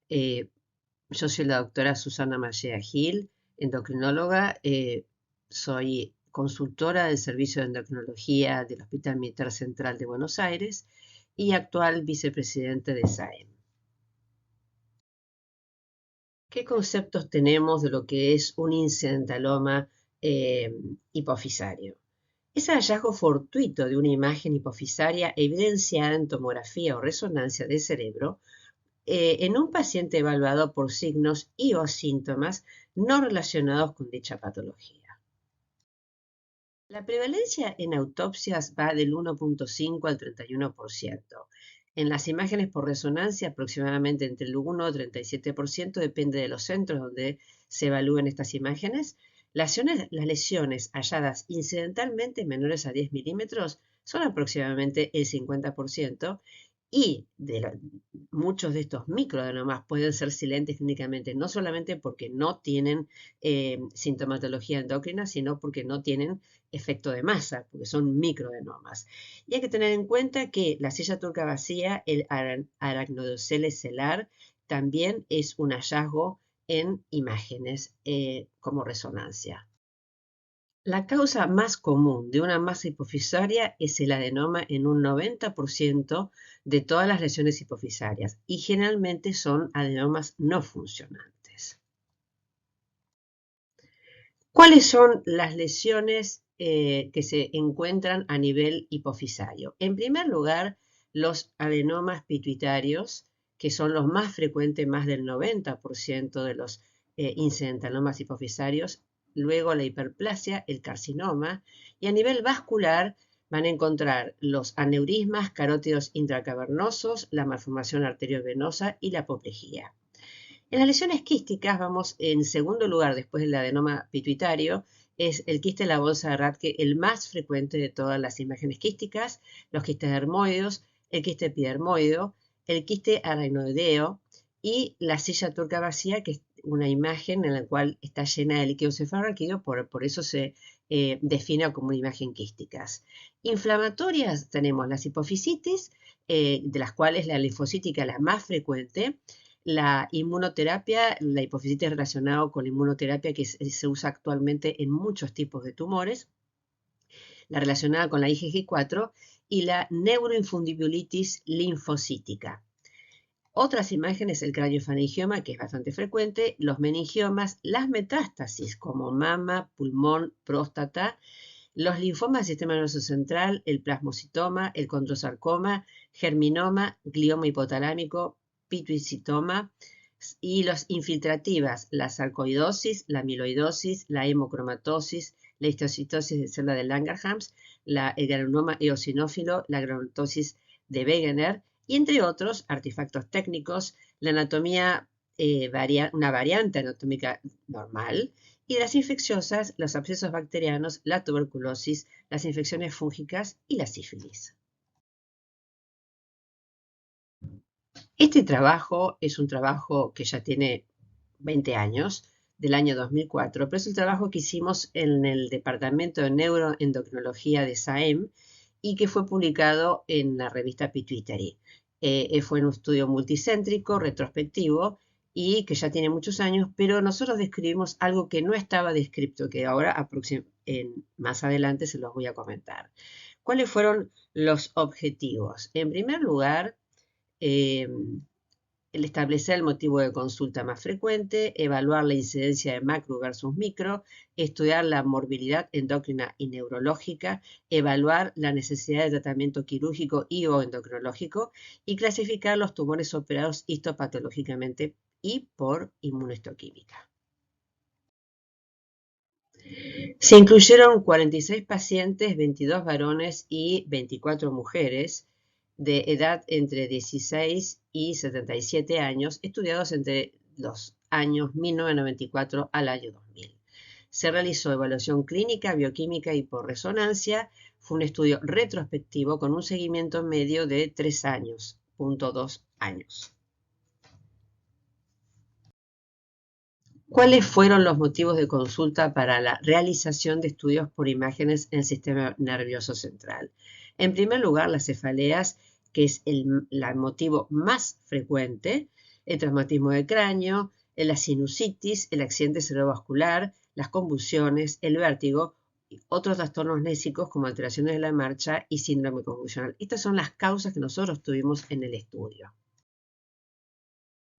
Eh, yo soy la doctora Susana Mallea Gil, endocrinóloga. Soy consultora del Servicio de Endocrinología del Hospital Militar Central de Buenos Aires y actual vicepresidente de SAEM. ¿Qué conceptos tenemos de lo que es un incidentaloma hipofisario? Es el hallazgo fortuito de una imagen hipofisaria evidenciada en tomografía o resonancia del cerebro en un paciente evaluado por signos y o síntomas no relacionados con dicha patología. La prevalencia en autopsias va del 1.5 al 31%. En las imágenes por resonancia, aproximadamente entre el 1 y 37%, depende de los centros donde se evalúen estas imágenes. Las lesiones halladas incidentalmente menores a 10 milímetros son aproximadamente el 50%, y muchos de estos microadenomas pueden ser silentes clínicamente, no solamente porque no tienen sintomatología endocrina, sino porque no tienen efecto de masa, porque son microadenomas. Y hay que tener en cuenta que la silla turca vacía, el aracnodocele celar, también es un hallazgo en imágenes como resonancia. La causa más común de una masa hipofisaria es el adenoma en un 90% de todas las lesiones hipofisarias y generalmente son adenomas no funcionantes. ¿Cuáles son las lesiones que se encuentran a nivel hipofisario? En primer lugar, los adenomas pituitarios, que son los más frecuentes, más del 90% de los incidentalomas hipofisarios. Luego la hiperplasia, el carcinoma, y a nivel vascular van a encontrar los aneurismas carótidos intracavernosos, la malformación arteriovenosa y la apoplejía. En las lesiones quísticas vamos en segundo lugar, después del adenoma pituitario, es el quiste de la bolsa de Rathke, el más frecuente de todas las imágenes quísticas, los quistes dermoides, el quiste epidermoideo, el quiste aracnoideo y la silla turca vacía, que es una imagen en la cual está llena de líquido cefalorraquídeo, por eso se define como una imagen quísticas. Inflamatorias tenemos las hipofisitis, de las cuales la linfocítica es la más frecuente. La inmunoterapia, la hipofisitis relacionada con la inmunoterapia que se usa actualmente en muchos tipos de tumores, la relacionada con la IgG4 y la neuroinfundibulitis linfocítica. Otras imágenes, el craniofaringioma, que es bastante frecuente, los meningiomas, las metástasis como mama, pulmón, próstata, los linfomas del sistema nervioso central, el plasmocitoma, el condrosarcoma, germinoma, glioma hipotalámico, pituicitoma, y los infiltrativas, la sarcoidosis, la amiloidosis, la hemocromatosis, la histocitosis de célula de Langerhans, el granuloma eosinófilo, la granulomatosis de Wegener, y entre otros artefactos técnicos, la anatomía, una variante anatómica normal, y las infecciosas, los abscesos bacterianos, la tuberculosis, las infecciones fúngicas y la sífilis. Este trabajo es un trabajo que ya tiene 20 años, del año 2004, pero es el trabajo que hicimos en el Departamento de Neuroendocrinología de SAEM y que fue publicado en la revista Pituitary. Fue un estudio multicéntrico, retrospectivo, y que ya tiene muchos años, pero nosotros describimos algo que no estaba descrito, que ahora más adelante se los voy a comentar. ¿Cuáles fueron los objetivos? En primer lugar, el establecer el motivo de consulta más frecuente, evaluar la incidencia de macro versus micro, estudiar la morbilidad endocrina y neurológica, evaluar la necesidad de tratamiento quirúrgico y o endocrinológico y clasificar los tumores operados histopatológicamente y por inmunohistoquímica. Se incluyeron 46 pacientes, 22 varones y 24 mujeres, de edad entre 16 y 77 años, estudiados entre los años 1994 al año 2000. Se realizó evaluación clínica, bioquímica y por resonancia. Fue un estudio retrospectivo con un seguimiento medio de 3 años, 2 años. ¿Cuáles fueron los motivos de consulta para la realización de estudios por imágenes en el sistema nervioso central? En primer lugar, las cefaleas, que es el motivo más frecuente, el traumatismo del cráneo, la sinusitis, el accidente cerebrovascular, las convulsiones, el vértigo, otros trastornos nésicos como alteraciones de la marcha y síndrome convulsional. Estas son las causas que nosotros tuvimos en el estudio.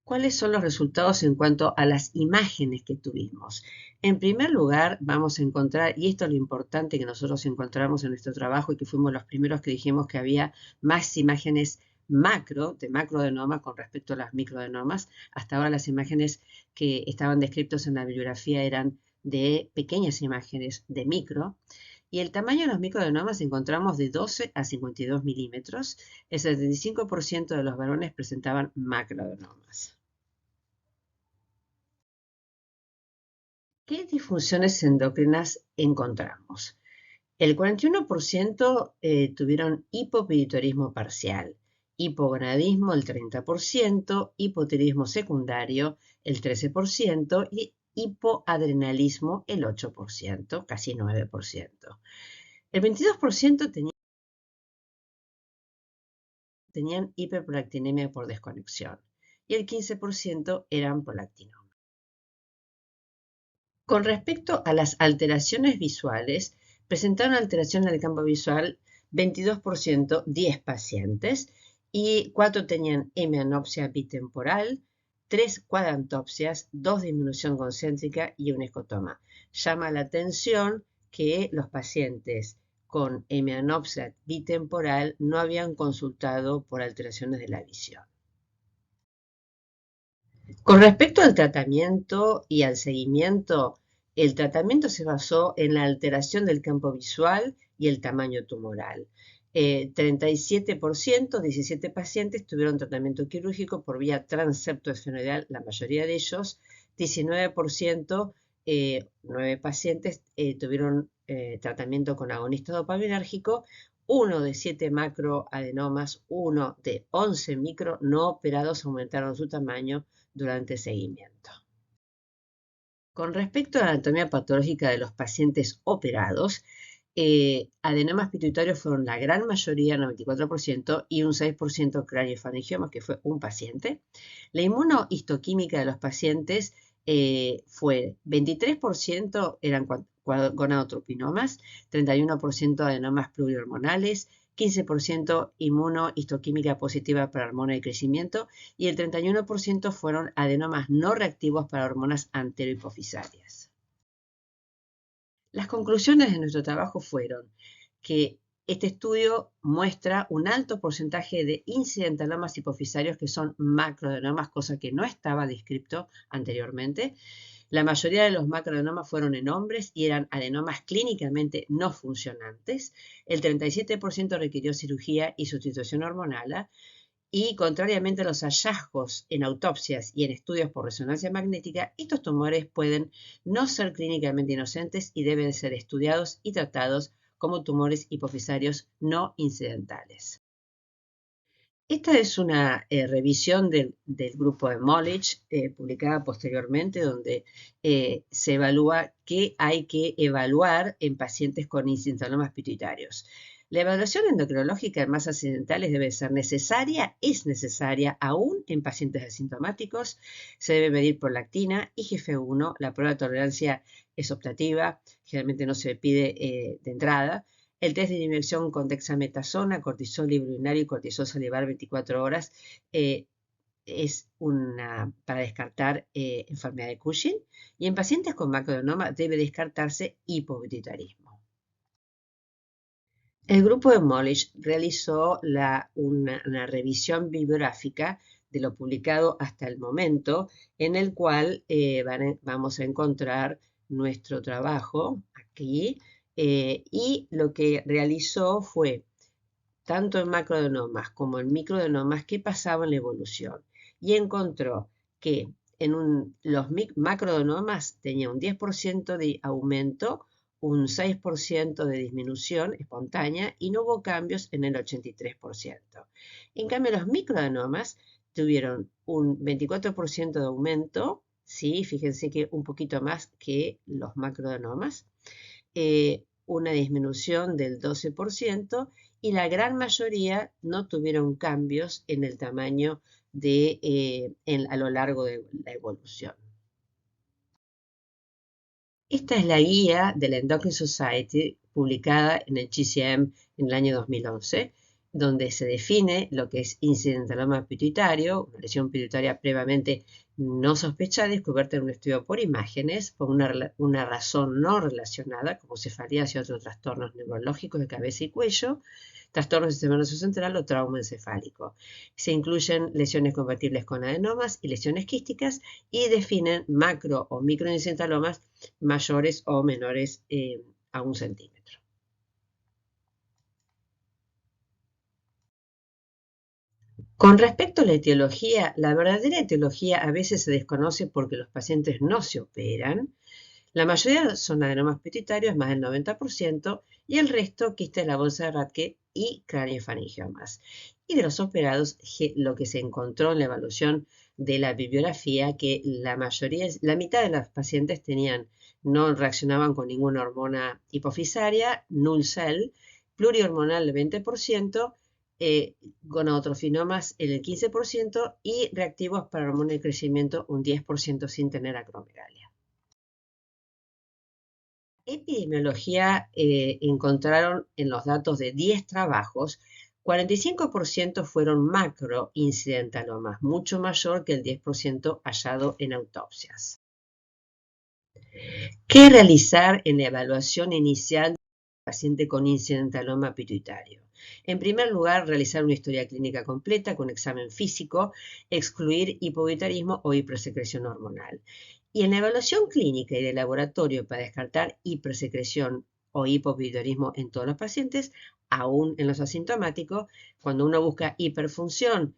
¿Cuáles son los resultados en cuanto a las imágenes que tuvimos? En primer lugar, vamos a encontrar, y esto es lo importante que nosotros encontramos en nuestro trabajo y que fuimos los primeros que dijimos que había más imágenes de macroadenomas con respecto a las microadenomas. Hasta ahora las imágenes que estaban descritas en la bibliografía eran de pequeñas imágenes de micro. Y el tamaño de los microadenomas encontramos de 12 a 52 milímetros. El 75% de los varones presentaban macroadenomas. ¿Qué disfunciones endocrinas encontramos? El 41% tuvieron hipopituitarismo parcial, hipogonadismo el 30%, hipotiroidismo secundario el 13% y hipoadrenalismo el 8%, casi 9%. El 22% tenían hiperprolactinemia por desconexión y el 15% eran prolactinoma. Con respecto a las alteraciones visuales, presentaron alteración en el campo visual 22%, 10 pacientes, y 4 tenían hemianopsia bitemporal, 3 cuadrantopsias, 2 disminución concéntrica y un escotoma. Llama la atención que los pacientes con hemianopsia bitemporal no habían consultado por alteraciones de la visión. Con respecto al tratamiento y al seguimiento, el tratamiento se basó en la alteración del campo visual y el tamaño tumoral. 37%, 17 pacientes tuvieron tratamiento quirúrgico por vía transeptoesfenoidal, la mayoría de ellos. 19%, 9 pacientes tuvieron tratamiento con agonista dopaminérgico. 1 de 7 macroadenomas, 1 de 11 micro no operados aumentaron su tamaño durante el seguimiento. Con respecto a la anatomía patológica de los pacientes operados, adenomas pituitarios fueron la gran mayoría, 94%, y un 6% craneofaringiomas, que fue un paciente. La inmunohistoquímica de los pacientes fue 23% eran gonadotropinomas, 31% adenomas plurihormonales, 15% inmunohistoquímica positiva para hormona de crecimiento y el 31% fueron adenomas no reactivos para hormonas anterohipofisarias. Las conclusiones de nuestro trabajo fueron que este estudio muestra un alto porcentaje de incidentalomas hipofisarios que son macroadenomas, cosa que no estaba descrito anteriormente. La mayoría de los macroadenomas fueron en hombres y eran adenomas clínicamente no funcionantes. El 37% requirió cirugía y sustitución hormonal. Y contrariamente a los hallazgos en autopsias y en estudios por resonancia magnética, estos tumores pueden no ser clínicamente inocentes y deben ser estudiados y tratados como tumores hipofisarios no incidentales. Esta es una revisión del grupo de Molich, publicada posteriormente, donde se evalúa qué hay que evaluar en pacientes con incidentalomas pituitarios. La evaluación endocrinológica en masas accidentales debe ser necesaria, es necesaria aún en pacientes asintomáticos. Se debe medir prolactina, IGF-1, la prueba de tolerancia es optativa, generalmente no se pide de entrada. El test de inhibición con dexametasona, cortisol urinario y cortisol salivar 24 horas es para descartar enfermedad de Cushing. Y en pacientes con macroadenoma debe descartarse hipopituitarismo. El grupo de Molich realizó una revisión bibliográfica de lo publicado hasta el momento, en el cual vamos a encontrar nuestro trabajo aquí, y lo que realizó fue, tanto en macroadenomas como en microadenomas, qué pasaba en la evolución. Y encontró que los macroadenomas tenían un 10% de aumento, un 6% de disminución espontánea y no hubo cambios en el 83%. En cambio, los microadenomas tuvieron un 24% de aumento, ¿sí? Fíjense que un poquito más que los macroadenomas, una disminución del 12% y la gran mayoría no tuvieron cambios en el tamaño a lo largo de la evolución. Esta es la guía de la Endocrine Society publicada en el JCM en el año 2011, donde se define lo que es incidentaloma pituitario, una lesión pituitaria previamente no sospechada, descubierta en un estudio por imágenes, por una razón no relacionada, como cefalías y otros trastornos neurológicos de cabeza y cuello, trastornos del sistema nervioso central o trauma encefálico. Se incluyen lesiones compatibles con adenomas y lesiones quísticas y definen macro o microincentalomas mayores o menores a 1 centímetro. Con respecto a la etiología, la verdadera etiología a veces se desconoce porque los pacientes no se operan. La mayoría son adenomas pituitarios, más del 90%, y el resto quista de la bolsa de Rathke y craneofaringiomas. Y de los operados, lo que se encontró en la evaluación de la bibliografía, que la mitad de los pacientes no reaccionaban con ninguna hormona hipofisaria, null cell, plurihormonal el 20%, gonadotropinomas el 15% y reactivos para hormona de crecimiento un 10% sin tener acromegalia. Epidemiología encontraron en los datos de 10 trabajos, 45% fueron macroincidentalomas, mucho mayor que el 10% hallado en autopsias. ¿Qué realizar en la evaluación inicial del paciente con incidentaloma pituitario? En primer lugar, realizar una historia clínica completa con examen físico, excluir hipopituitarismo o hipersecreción hormonal. Y en la evaluación clínica y de laboratorio para descartar hipersecreción o hipopituitarismo en todos los pacientes, aún en los asintomáticos, cuando uno busca hiperfunción,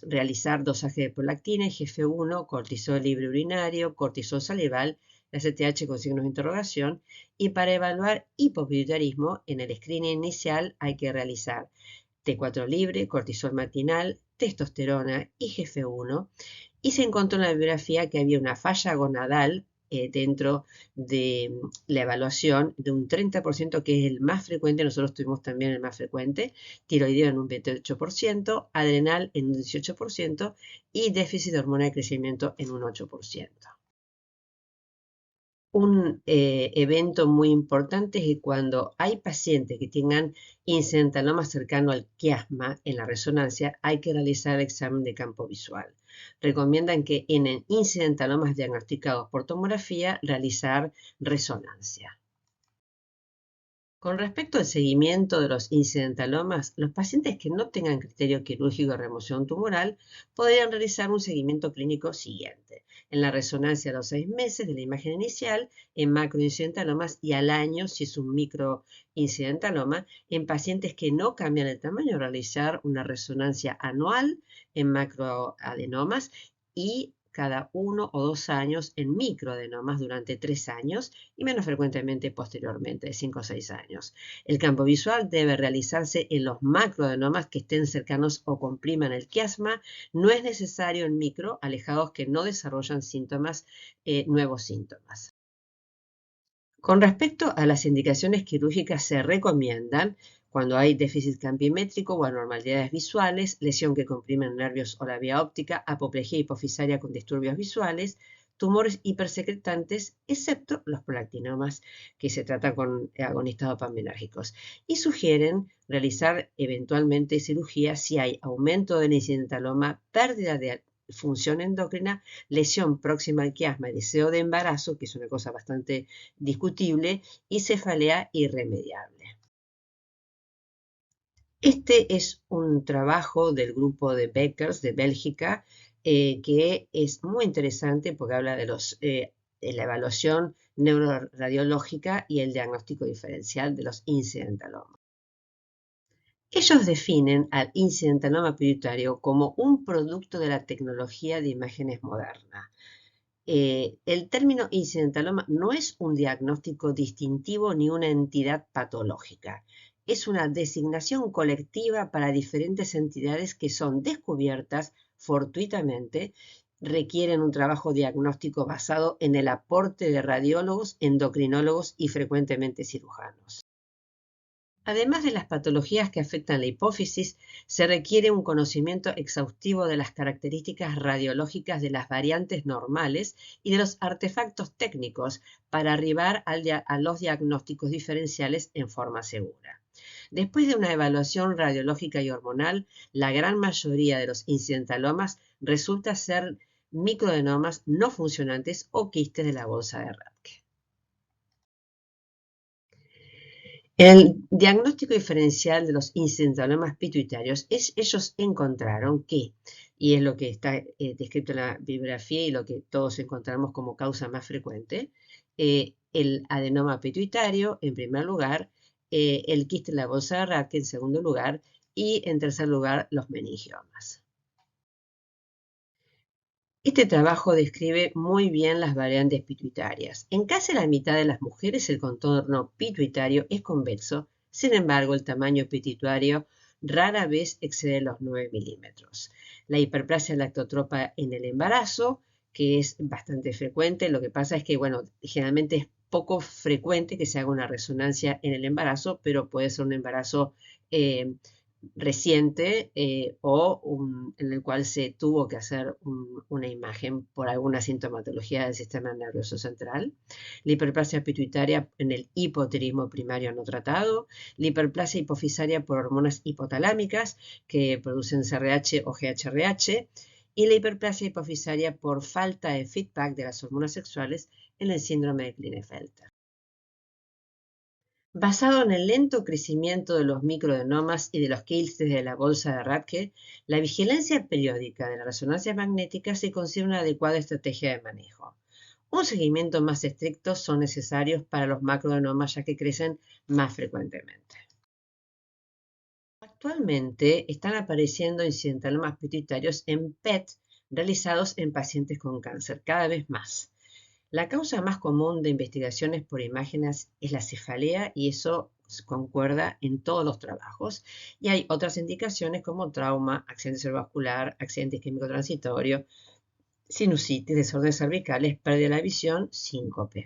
realizar dosaje de prolactina, IGF-1, cortisol libre urinario, cortisol salival, la CTH con signos de interrogación, y para evaluar hipopituitarismo, en el screening inicial hay que realizar T4 libre, cortisol matinal, testosterona, IGF-1, y se encontró en la bibliografía que había una falla gonadal dentro de la evaluación de un 30%, que es el más frecuente, nosotros tuvimos también el más frecuente, tiroideo en un 28%, adrenal en un 18% y déficit de hormona de crecimiento en un 8%. Un evento muy importante es que cuando hay pacientes que tengan incidentaloma cercano al quiasma en la resonancia, hay que realizar el examen de campo visual. Recomiendan que en incidentalomas diagnosticados por tomografía realizar resonancia. Con respecto al seguimiento de los incidentalomas, los pacientes que no tengan criterio quirúrgico de remoción tumoral podrían realizar un seguimiento clínico siguiente. En la resonancia a los 6 meses de la imagen inicial, en macroincidentalomas y al año, si es un microincidentaloma, en pacientes que no cambian el tamaño, realizar una resonancia anual en macroadenomas y cada 1 o 2 años en microadenomas durante 3 años y menos frecuentemente posteriormente, de 5 o 6 años. El campo visual debe realizarse en los macroadenomas que estén cercanos o compriman el quiasma. No es necesario en micro, alejados que no desarrollan nuevos síntomas. Con respecto a las indicaciones quirúrgicas, se recomiendan cuando hay déficit campimétrico o anormalidades visuales, lesión que comprime nervios o la vía óptica, apoplejía hipofisaria con disturbios visuales, tumores hipersecretantes, excepto los prolactinomas que se tratan con agonistas dopaminérgicos. Y sugieren realizar eventualmente cirugía si hay aumento del incidentaloma, pérdida de función endocrina, lesión próxima al quiasma, deseo de embarazo, que es una cosa bastante discutible, y cefalea irremediable. Este es un trabajo del grupo de Beckers de Bélgica que es muy interesante porque habla de la evaluación neuroradiológica y el diagnóstico diferencial de los incidentalomas. Ellos definen al incidentaloma pituitario como un producto de la tecnología de imágenes moderna. El término incidentaloma no es un diagnóstico distintivo ni una entidad patológica. Es una designación colectiva para diferentes entidades que son descubiertas fortuitamente, requieren un trabajo diagnóstico basado en el aporte de radiólogos, endocrinólogos y frecuentemente cirujanos. Además de las patologías que afectan la hipófisis, se requiere un conocimiento exhaustivo de las características radiológicas de las variantes normales y de los artefactos técnicos para arribar a los diagnósticos diferenciales en forma segura. Después de una evaluación radiológica y hormonal, la gran mayoría de los incidentalomas resulta ser microadenomas no funcionantes o quistes de la bolsa de Rathke. El diagnóstico diferencial de los incidentalomas pituitarios ellos encontraron que, y es lo que está descrito en la bibliografía y lo que todos encontramos como causa más frecuente, el adenoma pituitario en primer lugar, el quiste de la bolsa de Rathke en segundo lugar y en tercer lugar los meningiomas. Este trabajo describe muy bien las variantes pituitarias. En casi la mitad de las mujeres el contorno pituitario es convexo, sin embargo el tamaño pituitario rara vez excede los 9 milímetros. La hiperplasia lactotropa en el embarazo, que es bastante frecuente, lo que pasa es que, generalmente es poco frecuente que se haga una resonancia en el embarazo, pero puede ser un embarazo reciente en el cual se tuvo que hacer una imagen por alguna sintomatología del sistema nervioso central, la hiperplasia pituitaria en el hipotiroidismo primario no tratado, la hiperplasia hipofisaria por hormonas hipotalámicas que producen CRH o GHRH y la hiperplasia hipofisaria por falta de feedback de las hormonas sexuales en el síndrome de Klinefelter. Basado en el lento crecimiento de los microadenomas y de los quistes de la bolsa de Rathke, la vigilancia periódica de la resonancia magnética se considera una adecuada estrategia de manejo. Un seguimiento más estricto son necesarios para los macroadenomas ya que crecen más frecuentemente. Actualmente están apareciendo incidentalomas pituitarios en PET realizados en pacientes con cáncer, cada vez más. La causa más común de investigaciones por imágenes es la cefalea y eso concuerda en todos los trabajos. Y hay otras indicaciones como trauma, accidente cerebrovascular, accidente isquémico transitorio, sinusitis, desórdenes cervicales, pérdida de la visión, síncope.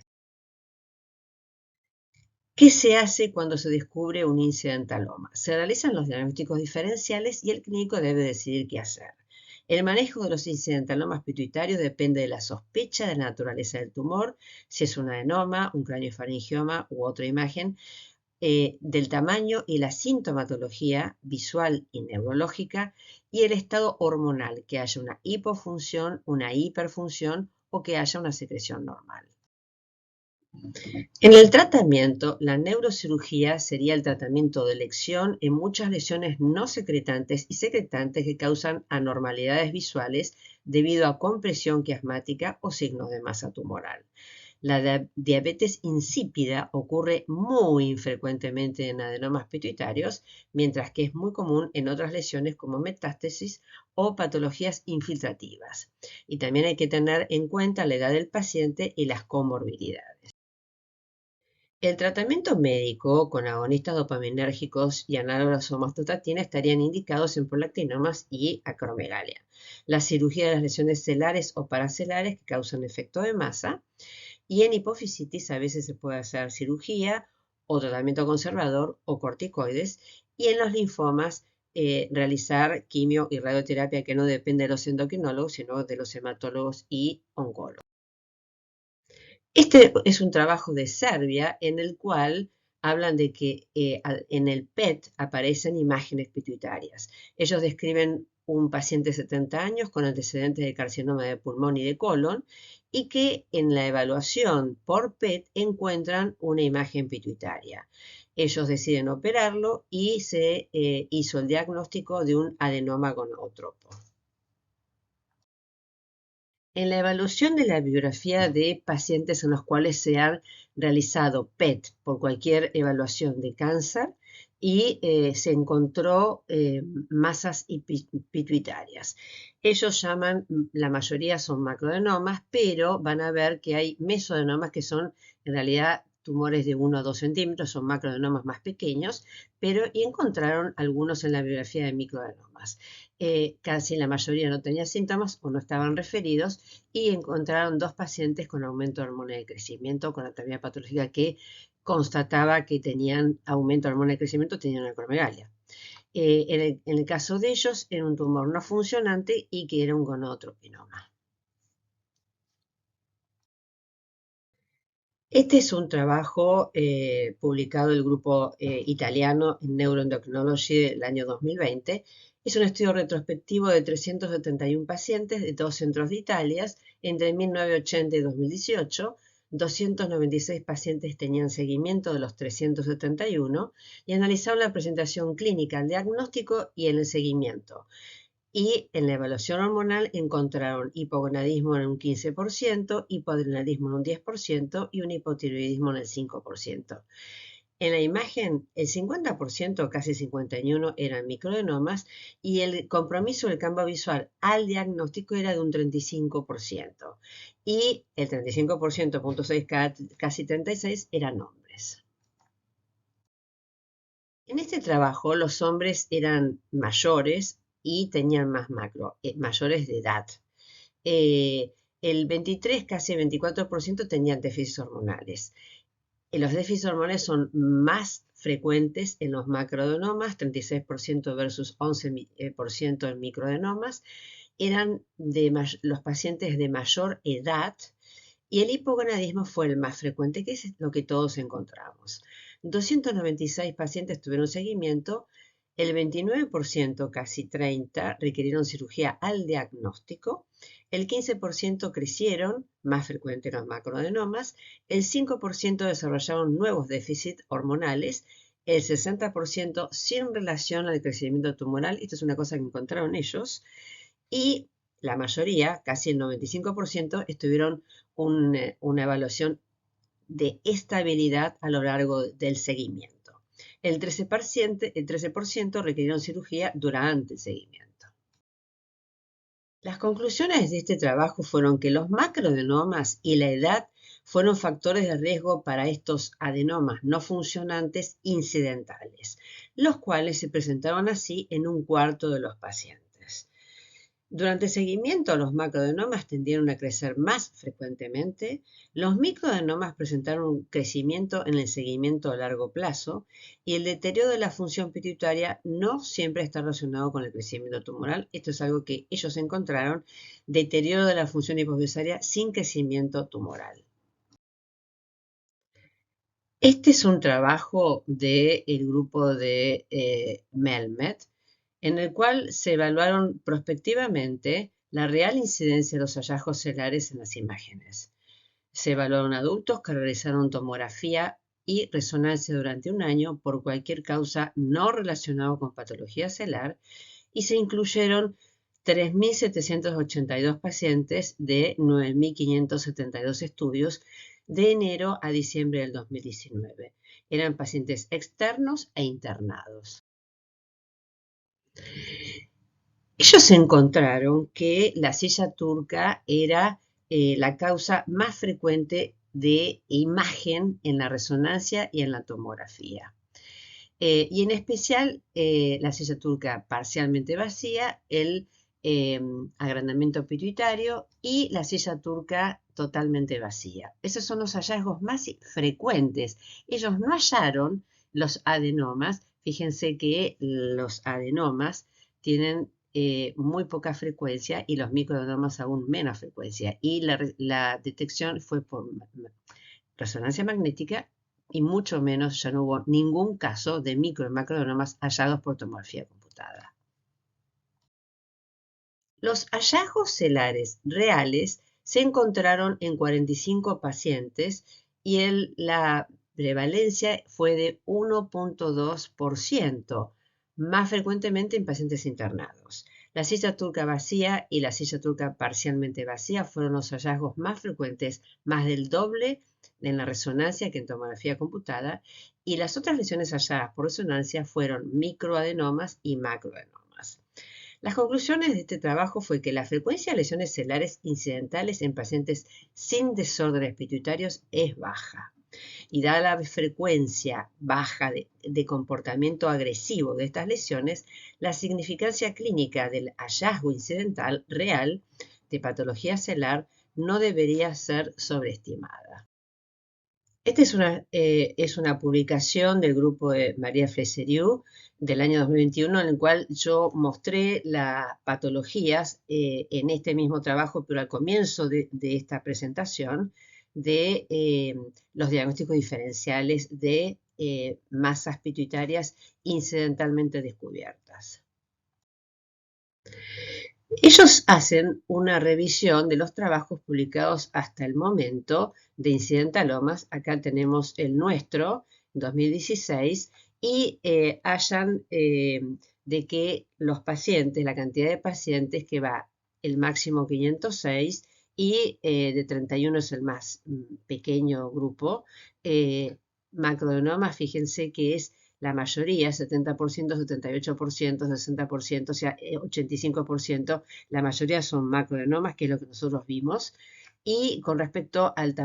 ¿Qué se hace cuando se descubre un incidentaloma? Se realizan los diagnósticos diferenciales y el clínico debe decidir qué hacer. El manejo de los incidentalomas pituitarios depende de la sospecha de la naturaleza del tumor, si es un adenoma, un craniofaringioma u otra imagen, del tamaño y la sintomatología visual y neurológica y el estado hormonal, que haya una hipofunción, una hiperfunción o que haya una secreción normal. En el tratamiento, la neurocirugía sería el tratamiento de elección en muchas lesiones no secretantes y secretantes que causan anormalidades visuales debido a compresión quiasmática o signos de masa tumoral. La diabetes insípida ocurre muy infrecuentemente en adenomas pituitarios, mientras que es muy común en otras lesiones como metástasis o patologías infiltrativas. Y también hay que tener en cuenta la edad del paciente y las comorbilidades. El tratamiento médico con agonistas dopaminérgicos y análogos a somatostatina estarían indicados en prolactinomas y acromegalia. La cirugía de las lesiones celares o paracelares que causan efecto de masa y en hipofisitis a veces se puede hacer cirugía o tratamiento conservador o corticoides y en los linfomas realizar quimio y radioterapia que no depende de los endocrinólogos sino de los hematólogos y oncólogos. Este es un trabajo de Serbia en el cual hablan de que en el PET aparecen imágenes pituitarias. Ellos describen un paciente de 70 años con antecedentes de carcinoma de pulmón y de colon y que en la evaluación por PET encuentran una imagen pituitaria. Ellos deciden operarlo y se hizo el diagnóstico de un adenoma gonotropo. En la evaluación de la biografía de pacientes en los cuales se han realizado PET por cualquier evaluación de cáncer y se encontró masas pituitarias. Ellos llaman, la mayoría son macroadenomas, pero van a ver que hay mesoadenomas que son en realidad tumores de 1 o 2 centímetros, son macroadenomas más pequeños, y encontraron algunos en la biografía de microadenomas. Casi la mayoría no tenía síntomas o no estaban referidos y encontraron 2 pacientes con aumento de hormona de crecimiento con anatomía patológica que constataba que tenían aumento de hormona de crecimiento, tenían acromegalia. En el caso de ellos, era un tumor no funcionante y que era un gonadotropinoma. Este es un trabajo publicado del grupo italiano en Neuroendocrinology del año 2020. Es un estudio retrospectivo de 371 pacientes de 2 centros de Italia entre 1980 y 2018. 296 pacientes tenían seguimiento de los 371 y analizaron la presentación clínica, el diagnóstico y el seguimiento. Y en la evaluación hormonal encontraron hipogonadismo en un 15%, hipoadrenalismo en un 10% y un hipotiroidismo en el 5%. En la imagen, el 50%, casi 51%, eran microadenomas y el compromiso del campo visual al diagnóstico era de un 35%. Y el 35%, 0.6, casi 36%, eran hombres. En este trabajo los hombres eran mayores y tenían más mayores de edad. El 23, casi 24% tenían déficits hormonales. Los déficits hormonales son más frecuentes en los macroadenomas, 36% versus 11% en microadenomas. Eran los pacientes de mayor edad y el hipogonadismo fue el más frecuente, que es lo que todos encontramos. 296 pacientes tuvieron seguimiento, el 29%, casi 30%, requirieron cirugía al diagnóstico, el 15% crecieron, más frecuente los macroadenomas, el 5% desarrollaron nuevos déficits hormonales, el 60% sin relación al crecimiento tumoral, esto es una cosa que encontraron ellos, y la mayoría, casi el 95%, estuvieron una evaluación de estabilidad a lo largo del seguimiento. El 13% requirieron cirugía durante el seguimiento. Las conclusiones de este trabajo fueron que los macroadenomas y la edad fueron factores de riesgo para estos adenomas no funcionantes incidentales, los cuales se presentaron así en un cuarto de los pacientes. Durante el seguimiento, los macroadenomas tendieron a crecer más frecuentemente. Los microadenomas presentaron un crecimiento en el seguimiento a largo plazo y el deterioro de la función pituitaria no siempre está relacionado con el crecimiento tumoral. Esto es algo que ellos encontraron, deterioro de la función hipofisaria sin crecimiento tumoral. Este es un trabajo del grupo de Melmet, en el cual se evaluaron prospectivamente la real incidencia de los hallazgos celares en las imágenes. Se evaluaron adultos que realizaron tomografía y resonancia durante un año por cualquier causa no relacionada con patología celular y se incluyeron 3.782 pacientes de 9.572 estudios de enero a diciembre del 2019. Eran pacientes externos e internados. Ellos encontraron que la silla turca era la causa más frecuente de imagen en la resonancia y en la tomografía. Y en especial la silla turca parcialmente vacía, el agrandamiento pituitario y la silla turca totalmente vacía. Esos son los hallazgos más frecuentes. Ellos no hallaron los adenomas. Fíjense que los adenomas tienen muy poca frecuencia y los microadenomas aún menos frecuencia. Y la detección fue por resonancia magnética y mucho menos, ya no hubo ningún caso de micro y macroadenomas hallados por tomografía computada. Los hallazgos celares reales se encontraron en 45 pacientes y la prevalencia fue de 1.2%, más frecuentemente en pacientes internados. La silla turca vacía y la silla turca parcialmente vacía fueron los hallazgos más frecuentes, más del doble en la resonancia que en tomografía computada, y las otras lesiones halladas por resonancia fueron microadenomas y macroadenomas. Las conclusiones de este trabajo fue que la frecuencia de lesiones celulares incidentales en pacientes sin desórdenes pituitarios es baja. Y dada la frecuencia baja de comportamiento agresivo de estas lesiones, la significancia clínica del hallazgo incidental real de patología celular no debería ser sobreestimada. Esta es una publicación del grupo de María Flesseriu del año 2021 en el cual yo mostré las patologías en este mismo trabajo, pero al comienzo de esta presentación, de los diagnósticos diferenciales de masas pituitarias incidentalmente descubiertas. Ellos hacen una revisión de los trabajos publicados hasta el momento de incidentalomas. Acá tenemos el nuestro, 2016, y hallan de que los pacientes, la cantidad de pacientes que va el máximo 506 y de 31 es el más pequeño grupo, macroadenoma, fíjense que es la mayoría, 70%, 78%, 60%, o sea, 85%, la mayoría son macroadenomas, que es lo que nosotros vimos. Y con respecto al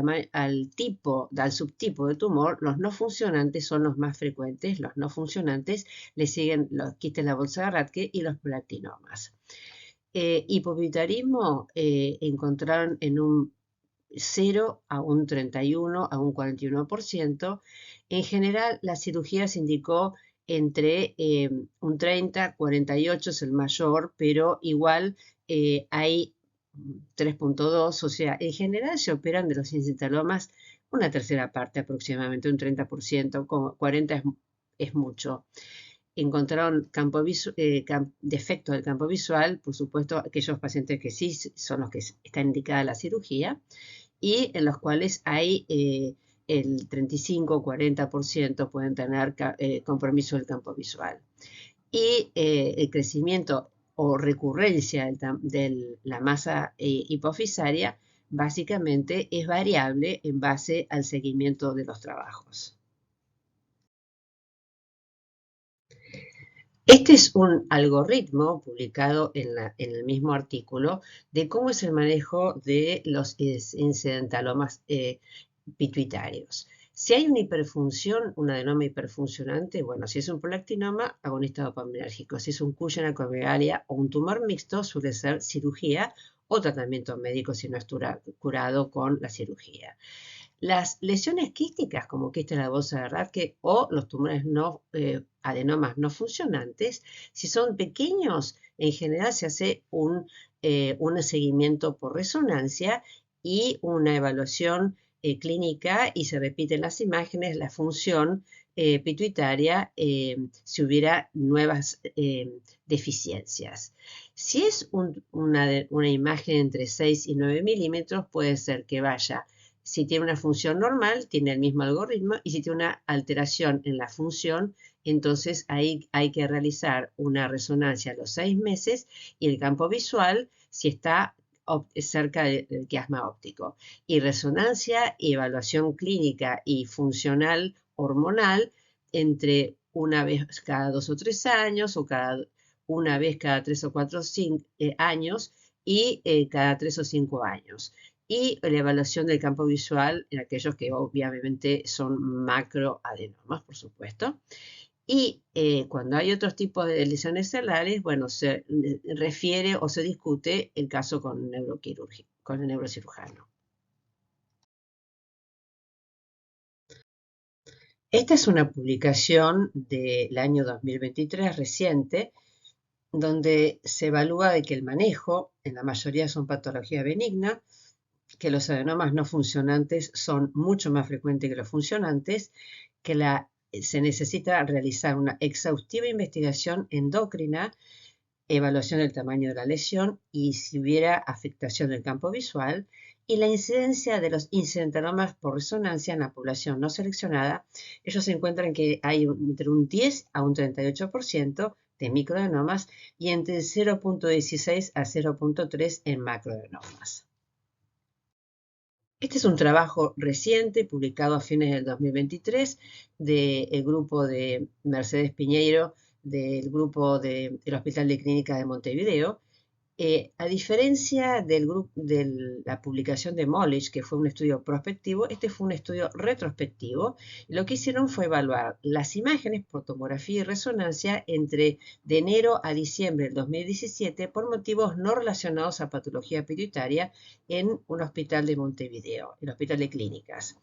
subtipo de tumor, los no funcionantes son los más frecuentes. Los no funcionantes le siguen los quistes de la bolsa de Rathke y los platinomas. Hipopituitarismo encontraron en un 0 a un 31 a un 41%. En general, la cirugía se indicó entre un 30, 48 es el mayor, pero igual hay 3.2, o sea, en general se operan de los incitalomas una tercera parte aproximadamente, un 30%, como 40 es mucho. Encontraron defectos del campo visual, por supuesto, aquellos pacientes que sí son los que está indicada la cirugía, y en los cuales hay el 35-40% pueden tener compromiso del campo visual. Y el crecimiento o recurrencia de la masa hipofisaria básicamente es variable en base al seguimiento de los trabajos. Este es un algoritmo publicado en el mismo artículo de cómo es el manejo de los incidentalomas pituitarios. Si hay una hiperfunción, un adenoma hiperfuncionante, bueno, si es un prolactinoma, agonista dopaminérgico. Si es un Cushing acromegalia o un tumor mixto, suele ser cirugía o tratamiento médico si no es curado con la cirugía. Las lesiones quísticas, como quiste de la bolsa de Rathke, o los tumores adenomas no funcionantes, si son pequeños, en general se hace un seguimiento por resonancia y una evaluación clínica y se repiten las imágenes, la función pituitaria si hubiera nuevas deficiencias. Si es una imagen entre 6 y 9 milímetros, puede ser que vaya. Si tiene una función normal, tiene el mismo algoritmo, y si tiene una alteración en la función, entonces ahí hay que realizar una resonancia a los 6 meses y el campo visual si está cerca del quiasma óptico. Y resonancia, evaluación clínica y funcional hormonal entre una vez cada 2 o 3 años o una vez cada 3 o 4 años y cada 3 o 5 años. Y la evaluación del campo visual en aquellos que obviamente son macroadenomas, por supuesto. Y cuando hay otros tipos de lesiones celulares, bueno, se refiere o se discute el caso con el neurocirujano. Esta es una publicación del año 2023 reciente, donde se evalúa de que el manejo, en la mayoría son patología benigna, que los adenomas no funcionantes son mucho más frecuentes que los funcionantes, que se necesita realizar una exhaustiva investigación endocrina, evaluación del tamaño de la lesión y si hubiera afectación del campo visual, y la incidencia de los incidentalomas por resonancia en la población no seleccionada. Ellos encuentran que hay entre un 10 a un 38% de microadenomas y entre 0.16 a 0.3 en macroadenomas. Este es un trabajo reciente, publicado a fines del 2023, del grupo de Mercedes Piñeiro, del grupo del Hospital de Clínica de Montevideo. A diferencia de la publicación de Molich, que fue un estudio prospectivo, este fue un estudio retrospectivo. Lo que hicieron fue evaluar las imágenes por tomografía y resonancia de enero a diciembre del 2017 por motivos no relacionados a patología pituitaria en un hospital de Montevideo, el Hospital de Clínicas.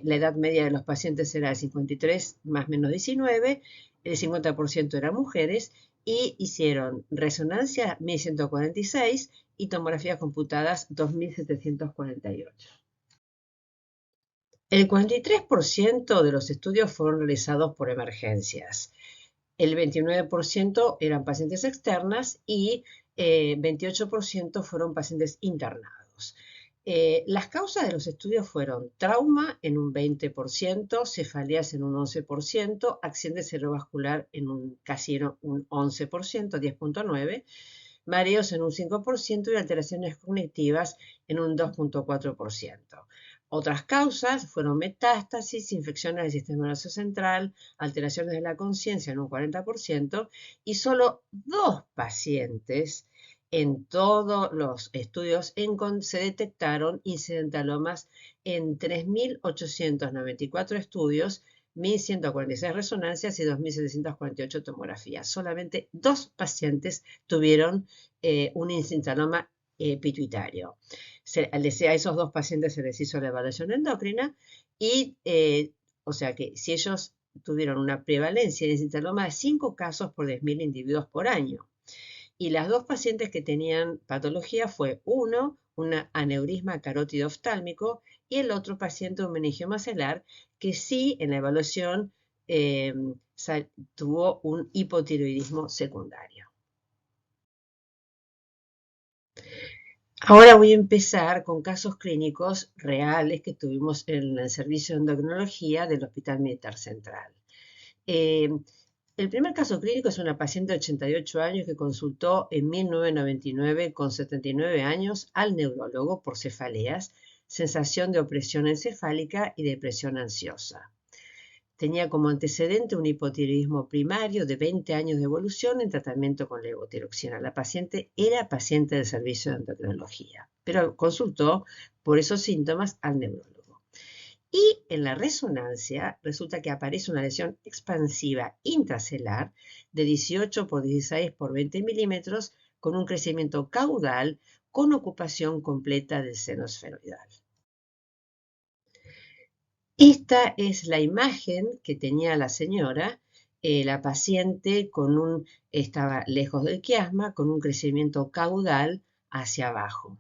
La edad media de los pacientes era de 53 más menos 19, el 50% eran mujeres y hicieron resonancia 1146 y tomografías computadas 2748. El 43% de los estudios fueron realizados por emergencias. El 29% eran pacientes externas y 28% fueron pacientes internados. Las causas de los estudios fueron trauma en un 20%, cefaleas en un 11%, accidente cerebrovascular en casi un 11%, 10.9%, mareos en un 5% y alteraciones cognitivas en un 2.4%. Otras causas fueron metástasis, infecciones del sistema nervioso central, alteraciones de la conciencia en un 40% y solo 2 pacientes en todos los estudios se detectaron incidentalomas en 3.894 estudios, 1.146 resonancias y 2.748 tomografías. Solamente 2 pacientes tuvieron un incidentaloma pituitario. A esos 2 pacientes se les hizo la evaluación endocrina y, o sea que si ellos tuvieron una prevalencia de incidentaloma de 5 casos por 10.000 individuos por año. Y las 2 pacientes que tenían patología fue uno, un aneurisma carótido oftálmico, y el otro paciente un meningioma celular que sí en la evaluación tuvo un hipotiroidismo secundario. Ahora voy a empezar con casos clínicos reales que tuvimos en el servicio de endocrinología del Hospital Militar Central. El primer caso clínico es una paciente de 88 años que consultó en 1999 con 79 años al neurólogo por cefaleas, sensación de opresión encefálica y depresión ansiosa. Tenía como antecedente un hipotiroidismo primario de 20 años de evolución en tratamiento con levotiroxina. La paciente era paciente del servicio de endocrinología, pero consultó por esos síntomas al neurólogo. Y en la resonancia resulta que aparece una lesión expansiva intracelular de 18 por 16 por 20 milímetros con un crecimiento caudal con ocupación completa del seno esfenoidal. Esta es la imagen que tenía la señora, la paciente estaba lejos del quiasma con un crecimiento caudal hacia abajo.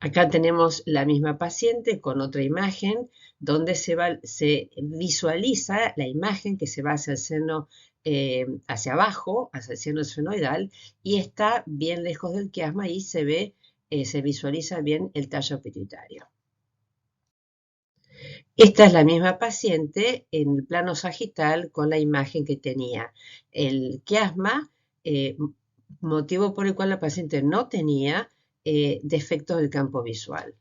Acá tenemos la misma paciente con otra imagen donde se visualiza la imagen que se va hacia el seno, hacia abajo, hacia el seno esfenoidal, y está bien lejos del quiasma y se visualiza bien el tallo pituitario. Esta es la misma paciente en el plano sagital con la imagen que tenía el quiasma, motivo por el cual la paciente no tenía defectos del campo visual.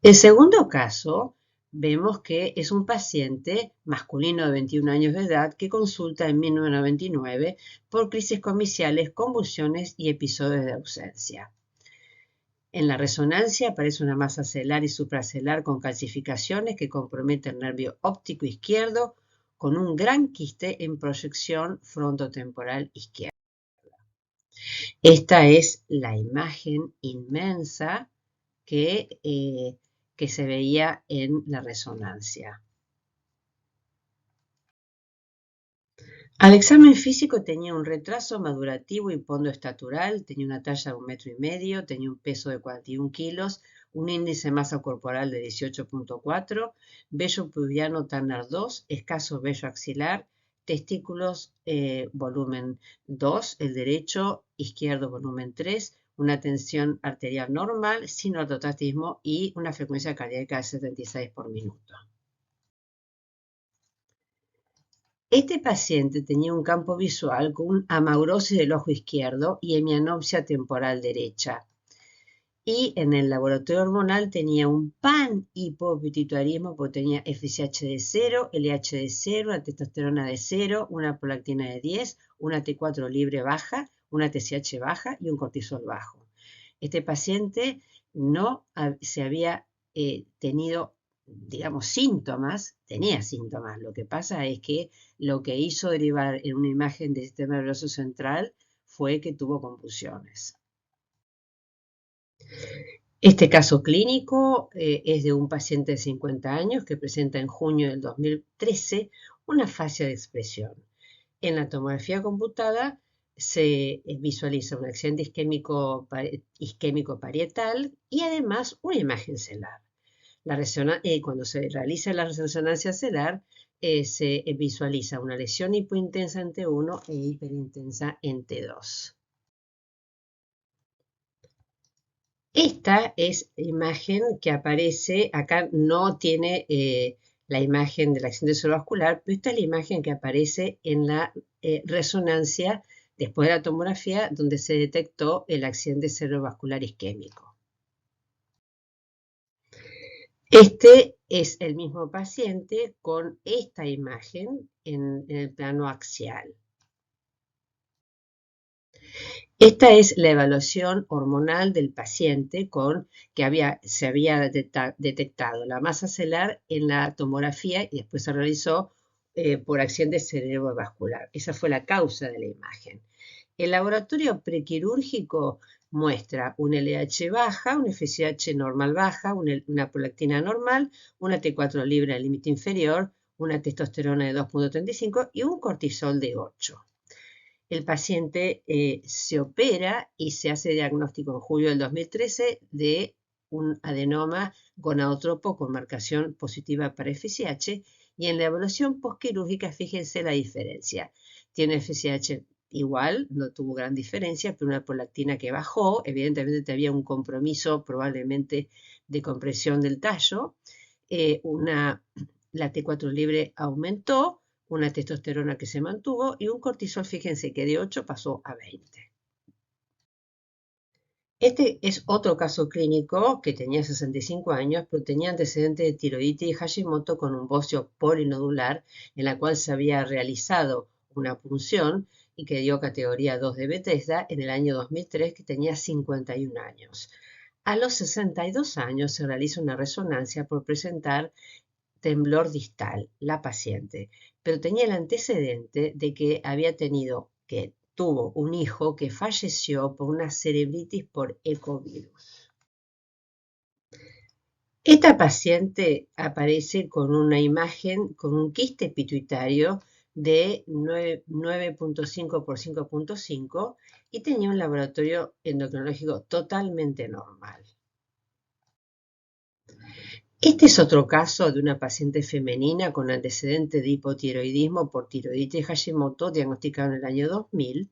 El segundo caso, vemos que es un paciente masculino de 21 años de edad que consulta en 1999 por crisis comiciales, convulsiones y episodios de ausencia. En la resonancia aparece una masa celular y supracelular con calcificaciones que comprometen el nervio óptico izquierdo con un gran quiste en proyección frontotemporal izquierda. Esta es la imagen inmensa que se veía en la resonancia. Al examen físico tenía un retraso madurativo hipondoestatural, tenía una talla de 1,5 metros, tenía un peso de 41 kilos, un índice de masa corporal de 18.4, vello pubiano Turner 2, escaso vello axilar, testículos volumen 2, el derecho, izquierdo volumen 3, una tensión arterial normal, sin ortostatismo y una frecuencia cardíaca de 76 por minuto. Este paciente tenía un campo visual con amaurosis del ojo izquierdo y hemianopsia temporal derecha. Y en el laboratorio hormonal tenía un panhipopituitarismo porque tenía FSH de 0, LH de 0, una testosterona de 0, una prolactina de 10, una T4 libre baja, una TSH baja y un cortisol bajo. Este paciente no se había tenido, digamos, síntomas, tenía síntomas. Lo que pasa es que lo que hizo derivar en una imagen del sistema nervioso central fue que tuvo convulsiones. Este caso clínico es de un paciente de 50 años que presenta en junio del 2013 una fascia de expresión. En la tomografía computada se visualiza un accidente isquémico parietal y además una imagen celular. Cuando se realiza la resonancia celular, se visualiza una lesión hipointensa en T1 e hiperintensa en T2. Esta es la imagen que aparece, acá no tiene la imagen del accidente cerebrovascular, pero esta es la imagen que aparece en la resonancia después de la tomografía donde se detectó el accidente cerebrovascular isquémico. Este es el mismo paciente con esta imagen en el plano axial. Esta es la evaluación hormonal del paciente se había detectado la masa celular en la tomografía y después se realizó por accidente cerebrovascular. Esa fue la causa de la imagen. El laboratorio prequirúrgico muestra un LH baja, un FSH normal baja, una prolactina normal, una T4 libre al límite inferior, una testosterona de 2.35 y un cortisol de 8. El paciente se opera y se hace diagnóstico en julio del 2013 de un adenoma gonadotropo con marcación positiva para FSH y en la evaluación postquirúrgica fíjense la diferencia. Tiene FSH igual, no tuvo gran diferencia, pero una prolactina que bajó, evidentemente había un compromiso probablemente de compresión del tallo, la T4 libre aumentó, una testosterona que se mantuvo y un cortisol, fíjense que de 8 pasó a 20. Este es otro caso clínico que tenía 65 años, pero tenía antecedentes de tiroiditis y Hashimoto con un bocio polinodular en la cual se había realizado una punción y que dio categoría 2 de Bethesda en el año 2003, que tenía 51 años. A los 62 años se realiza una resonancia por presentar temblor distal, la paciente, pero tenía el antecedente de que tuvo un hijo que falleció por una cerebritis por ecovirus. Esta paciente aparece con una imagen con un quiste pituitario de 9.5 por 5.5 y tenía un laboratorio endocrinológico totalmente normal. Este es otro caso de una paciente femenina con antecedente de hipotiroidismo por tiroiditis Hashimoto, diagnosticado en el año 2000.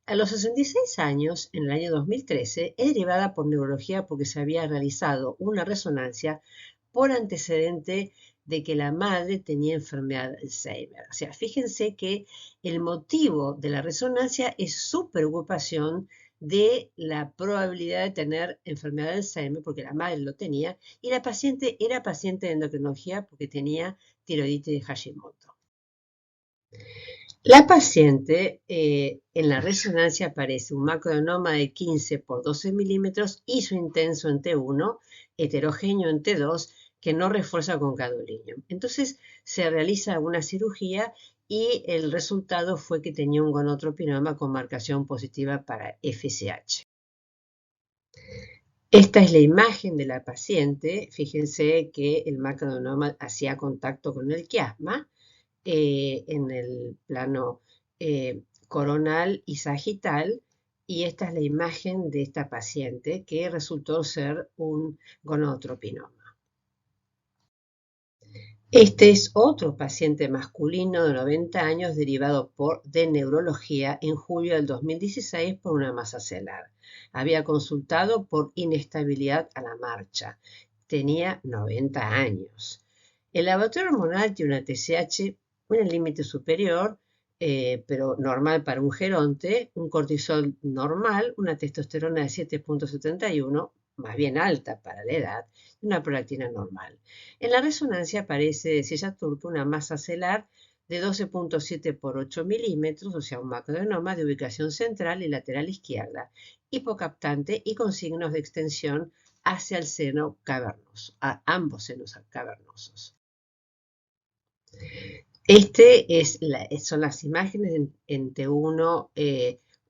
A los 66 años, en el año 2013, es derivada por neurología porque se había realizado una resonancia por antecedente de que la madre tenía enfermedad de Alzheimer. O sea, fíjense que el motivo de la resonancia es su preocupación de la probabilidad de tener enfermedad de Alzheimer, porque la madre lo tenía, y la paciente era paciente de endocrinología porque tenía tiroiditis de Hashimoto. La paciente en la resonancia aparece un macroadenoma de 15 por 12 milímetros, isointenso en T1, heterogéneo en T2, que no refuerza con gadolinium. Entonces se realiza una cirugía y el resultado fue que tenía un gonotropinoma con marcación positiva para FSH. Esta es la imagen de la paciente. Fíjense que el macroadenoma hacía contacto con el quiasma en el plano coronal y sagital, y esta es la imagen de esta paciente que resultó ser un gonadotropinoma. Este es otro paciente masculino de 90 años derivado de neurología en julio del 2016 por una masa celular. Había consultado por inestabilidad a la marcha. Tenía 90 años. El laboratorio hormonal tiene una TSH en el límite superior, pero normal para un geronte, un cortisol normal, una testosterona de 7.71, más bien alta para la edad, y una prolactina normal. En la resonancia aparece de silla turca una masa celular de 12.7 por 8 milímetros, o sea, un macroadenoma de ubicación central y lateral izquierda, hipocaptante y con signos de extensión hacia el seno cavernoso, a ambos senos cavernosos. Son las imágenes en T1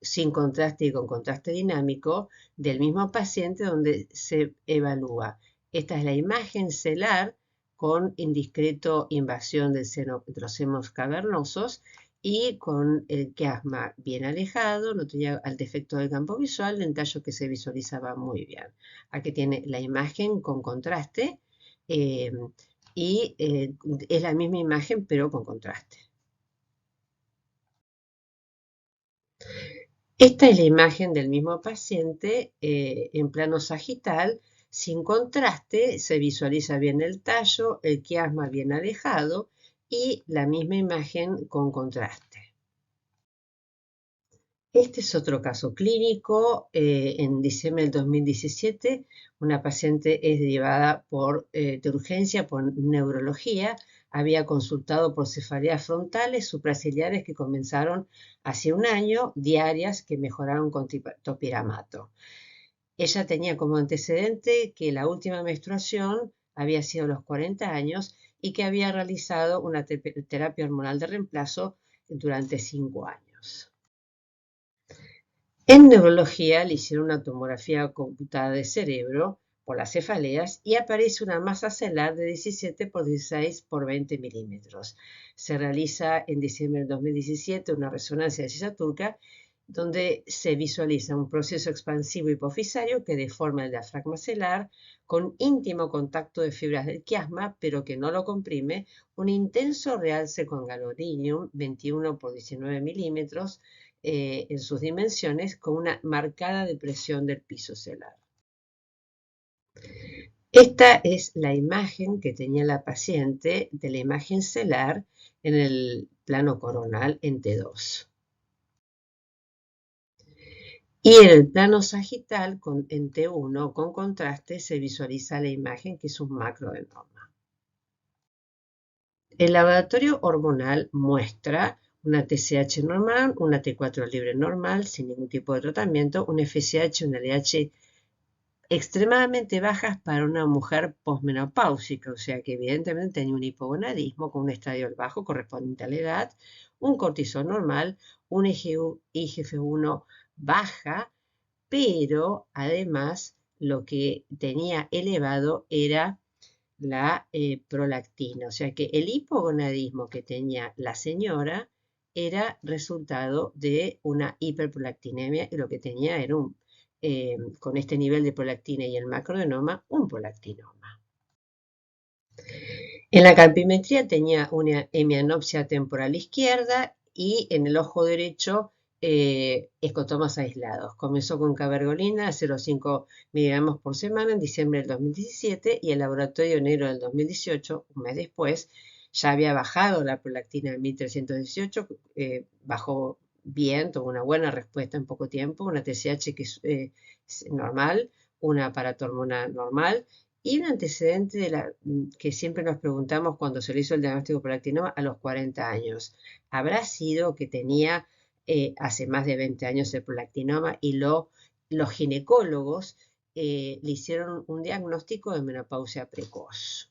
sin contraste y con contraste dinámico del mismo paciente donde se evalúa. Esta es la imagen celar con indiscreto invasión del seno, de los senos cavernosos y con el quiasma bien alejado, no tenía el defecto del campo visual, el tallo que se visualizaba muy bien. Aquí tiene la imagen con contraste y es la misma imagen pero con contraste. Esta es la imagen del mismo paciente en plano sagital. Sin contraste, se visualiza bien el tallo, el quiasma bien alejado y la misma imagen con contraste. Este es otro caso clínico. En diciembre del 2017, una paciente es derivada de urgencia por neurología. Había consultado por cefaleas frontales supraciliares que comenzaron hace un año, diarias, que mejoraron con topiramato. Ella tenía como antecedente que la última menstruación había sido a los 40 años y que había realizado una terapia hormonal de reemplazo durante 5 años. En neurología le hicieron una tomografía computada de cerebro por las cefaleas y aparece una masa celular de 17 por 16 por 20 milímetros. Se realiza en diciembre del 2017 una resonancia de silla turca donde se visualiza un proceso expansivo hipofisario que deforma el diafragma celular con íntimo contacto de fibras del quiasma, pero que no lo comprime, un intenso realce con gadolinium 21 por 19 milímetros, en sus dimensiones con una marcada depresión del piso celular. Esta es la imagen que tenía la paciente de la imagen celular en el plano coronal en T2. Y en el plano sagital en T1 con contraste se visualiza la imagen que es un macroadenoma. El laboratorio hormonal muestra una TSH normal, una T4 libre normal, sin ningún tipo de tratamiento, un FSH, una LH extremadamente bajas para una mujer posmenopáusica, o sea que evidentemente tenía un hipogonadismo con un estadio bajo correspondiente a la edad, un cortisol normal, un IGF-1 baja, pero además lo que tenía elevado era la prolactina, o sea que el hipogonadismo que tenía la señora era resultado de una hiperprolactinemia y lo que tenía era con este nivel de prolactina y el macroadenoma, un prolactinoma. En la calpimetría tenía una hemianopsia temporal izquierda y en el ojo derecho escotomas aislados. Comenzó con cabergolina a 0,5 miligramos por semana en diciembre del 2017 y el laboratorio enero del 2018, un mes después, ya había bajado la prolactina en 1318, bajó bien, tuvo una buena respuesta en poco tiempo, una TSH que es normal, una paratormona normal y un antecedente que siempre nos preguntamos cuando se le hizo el diagnóstico prolactinoma a los 40 años. ¿Habrá sido que tenía hace más de 20 años el prolactinoma y los ginecólogos le hicieron un diagnóstico de menopausia precoz?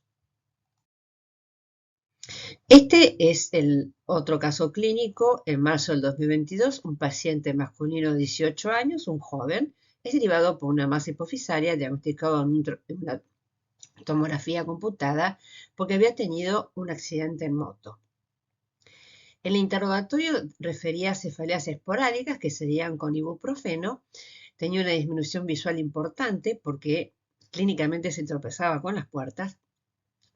Este es el otro caso clínico. En marzo del 2022, un paciente masculino de 18 años, un joven, es derivado por una masa hipofisaria diagnosticado en una tomografía computada porque había tenido un accidente en moto. El interrogatorio refería a cefaleas esporádicas que se dieron con ibuprofeno. Tenía una disminución visual importante porque clínicamente se tropezaba con las puertas.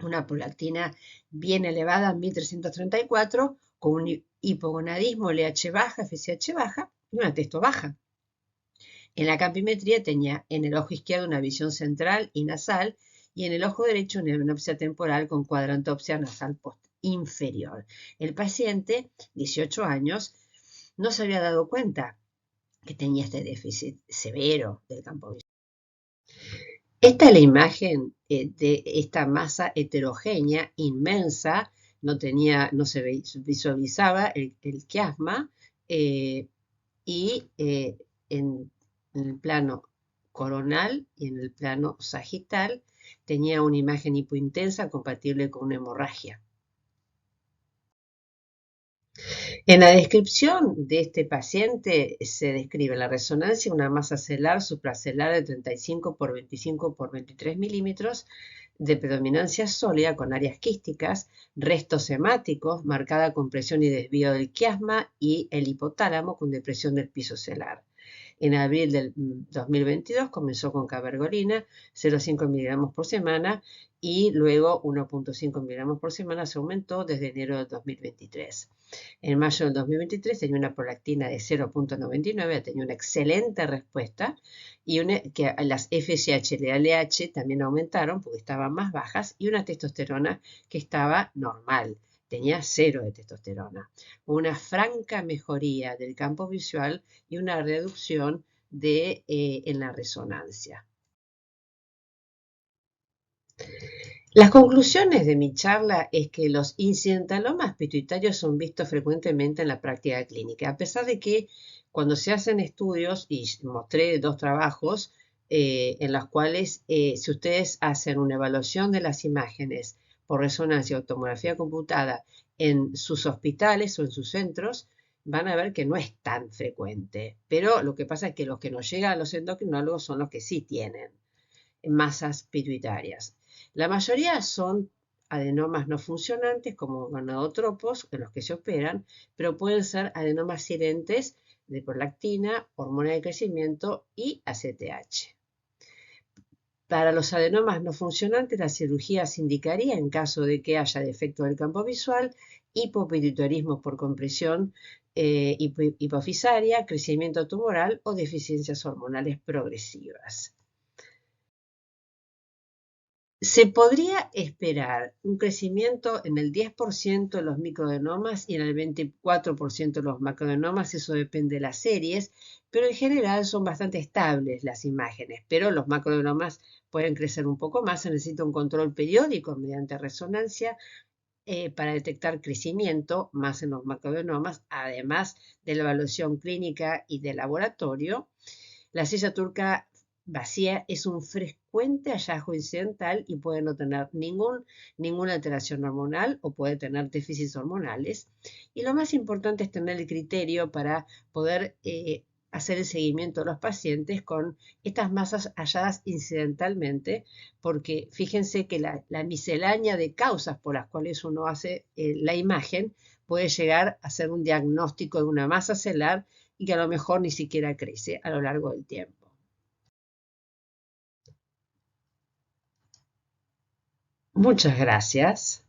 Una prolactina bien elevada, 1334, con un hipogonadismo LH baja, FSH baja y una testo baja. En la campimetría tenía en el ojo izquierdo una visión central y nasal y en el ojo derecho una hemianopsia temporal con cuadrantopsia nasal inferior. El paciente, 18 años, no se había dado cuenta que tenía este déficit severo del campo visual. Esta es la imagen de esta masa heterogénea inmensa, no se visualizaba el quiasma y en el plano coronal y en el plano sagital tenía una imagen hipointensa compatible con una hemorragia. En la descripción de este paciente se describe en la resonancia una masa celular supracelular de 35 por 25 por 23 milímetros de predominancia sólida con áreas quísticas, restos hemáticos, marcada compresión y desvío del quiasma y el hipotálamo con depresión del piso celular. En abril del 2022 comenzó con cabergolina, 0,5 miligramos por semana, y luego 1,5 miligramos por semana se aumentó desde enero del 2023. En mayo del 2023 tenía una prolactina de 0,99, tenía una excelente respuesta y que las FSH y la LH también aumentaron porque estaban más bajas y una testosterona que estaba normal, tenía 0 de testosterona. Una franca mejoría del campo visual y una reducción en la resonancia. Las conclusiones de mi charla es que los incidentalomas pituitarios son vistos frecuentemente en la práctica clínica, a pesar de que cuando se hacen estudios, y mostré 2 trabajos en los cuales si ustedes hacen una evaluación de las imágenes por resonancia o tomografía computada en sus hospitales o en sus centros, van a ver que no es tan frecuente. Pero lo que pasa es que los que nos llegan a los endocrinólogos son los que sí tienen masas pituitarias. La mayoría son adenomas no funcionantes como gonadotropos en los que se operan, pero pueden ser adenomas silentes de prolactina, hormona de crecimiento y ACTH. Para los adenomas no funcionantes, la cirugía se indicaría en caso de que haya defecto del campo visual, hipopituitarismo por compresión hipofisaria, crecimiento tumoral o deficiencias hormonales progresivas. Se podría esperar un crecimiento en el 10% de los microadenomas y en el 24% de los macroadenomas, eso depende de las series, pero en general son bastante estables las imágenes, pero los macroadenomas pueden crecer un poco más, se necesita un control periódico mediante resonancia para detectar crecimiento más en los macroadenomas, además de la evaluación clínica y de laboratorio. La silla turca vacía es un frecuente hallazgo incidental y puede no tener ninguna alteración hormonal o puede tener déficits hormonales. Y lo más importante es tener el criterio para poder hacer el seguimiento de los pacientes con estas masas halladas incidentalmente, porque fíjense que la miscelánea de causas por las cuales uno hace la imagen puede llegar a ser un diagnóstico de una masa celular y que a lo mejor ni siquiera crece a lo largo del tiempo. Muchas gracias.